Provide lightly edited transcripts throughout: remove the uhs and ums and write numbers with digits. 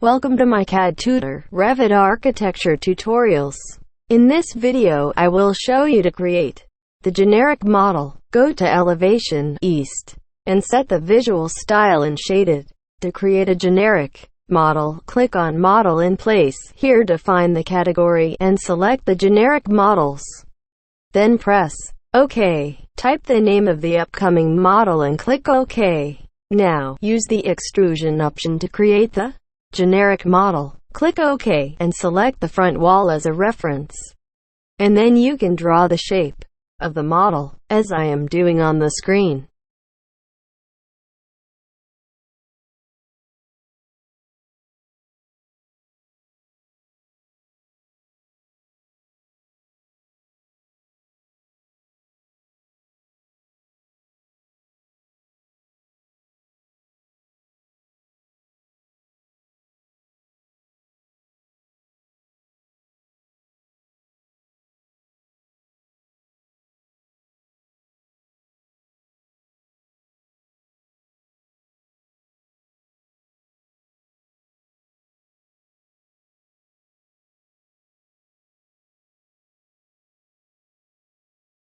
Welcome to my CAD Tutor Revit Architecture Tutorials. In this video, I will show you to create the generic model. Go to Elevation, East, and set the visual style in Shaded. To create a generic model, click on Model in Place. Here define the category, and select the generic models. Then press OK. Type the name of the upcoming model and click OK. Now, use the extrusion option to create the generic model. Click OK, and select the front wall as a reference. And then you can draw the shape of the model, as I am doing on the screen.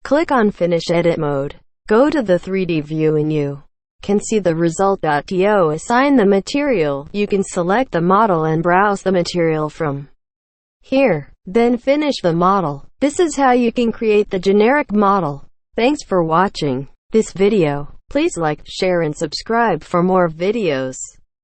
Click on Finish Edit Mode. Go to the 3D view and you can see the result.to. Assign the material. You can select the model and browse the material from here. Then finish the model. This is how you can create the generic model. Thanks for watching this video. Please like, share and subscribe for more videos.